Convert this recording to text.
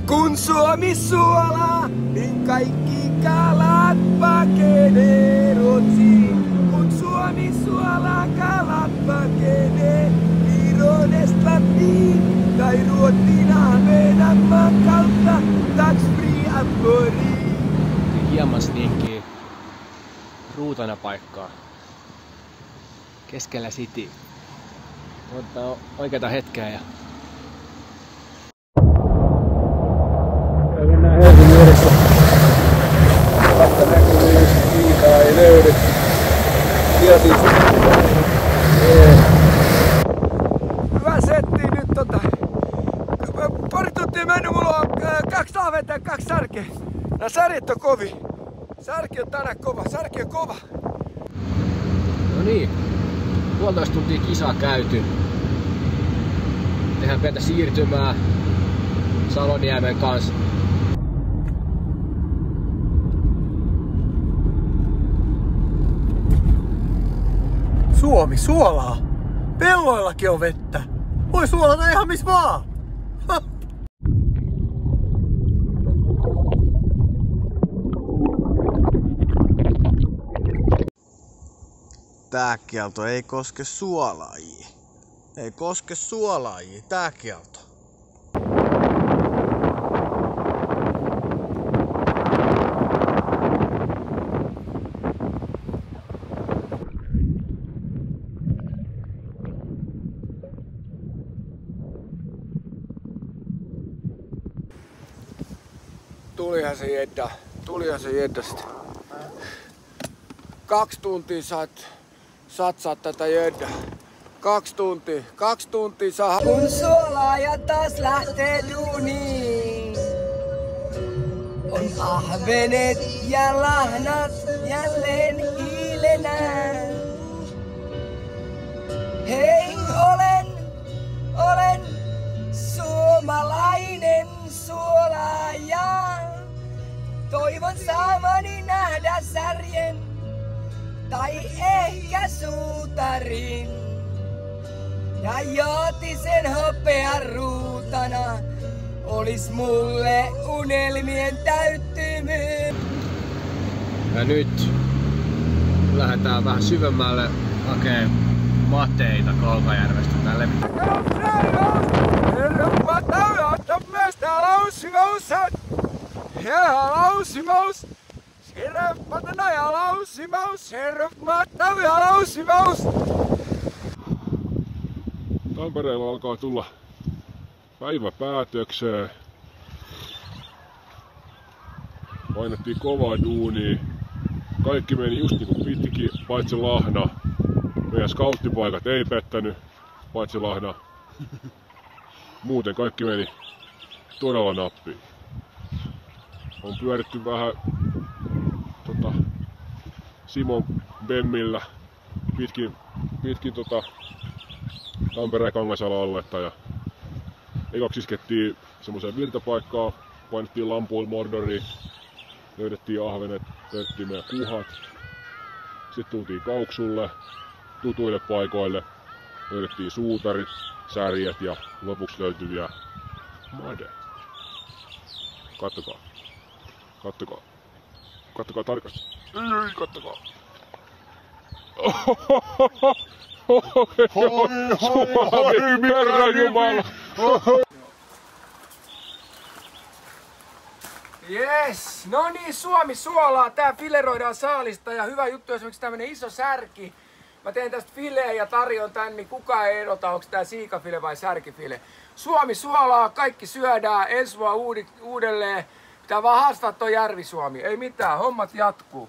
Kun Suomi suolaa, niin kaikki kalat pakenee Ruotsiin. Kun Suomi suolaa, kalat pakenee Viron, Estlantiin tai Ruotsin Ahvenanmaan kautta tax free Amboriin. Hieman sneakkiä ruutana paikkaa keskellä city. Ottaa oikeata hetkeä ja mennään Helsingin edessä. Vasta näkyy, Kiitaa ei löydetty. Ja siis hyvä setti nyt pari tuntia mennyt, mulla on 2 lahvetta ja 2 särkeä. Nää särjet on kovin. Särki on tänään kova, särki on kova. no niin, 1,5 tuntia kisaa käyty. Tehdään pientä siirtymää Saloniemen kanssa. Suomi suolaa. Pelloillakin on vettä. Voi suolata ihan missä vaan. Tää kielto ei koske suolaajia. Ei koske suolaajia, tää kielto. Tulihan se jeddasta. 2 tuntia saat satsaa tätä jeddaa. 2 tuntia saa. Kun suolaaja taas lähtee duuniin, on ahvenet ja lahnat jälleen hiilenään. Hei, olen suomalainen suolaaja. Toivon saamani nähdä särjen tai ehkä suutarin. Ja Jaatisen hopean ruutana olis mulle unelmien täyttymys. Ja nyt lähdetään vähän syvemmälle hakee mateita Kolkajärvestä tälle. Tampereella alkaa tulla päivä päätökseen. Painettiin kovaa duunia. Kaikki meni just niinku pitikin, paitsi lahna. Meidän scouttipaikat ei pettänyt, paitsi lahna. Muuten kaikki meni todella nappiin. On pyöritty vähän Simon Bemmillä pitkin Tampereen Kangasala-aluetta ja ekaksi iskettiin semmoiseen virtapaikkaan, painettiin lampuilla Mordoriin, löydettiin ahvenet, löydettiin meidän kuhat. Sitten tultiin Kauksulle, tutuille paikoille, löydettiin suutarit, särjet ja lopuksi löytyviä made. Kattokaa. Kattokaa tarkasti. Ei, kattokaa. Herran Jumala! Yes, no niin, Suomi suolaa. Tää fileroidaan saalista ja hyvä juttu esimerkiksi tämmönen iso särki. Mä teen tästä fileä ja tarjon tän, niin kukaan ei erota, onko tää siikafile vai särkifile. Suomi suolaa, kaikki syödään, ensi vuonna uudelleen. Pitää vaan haastaa toi Järvi-Suomi. Ei mitään, hommat jatkuu.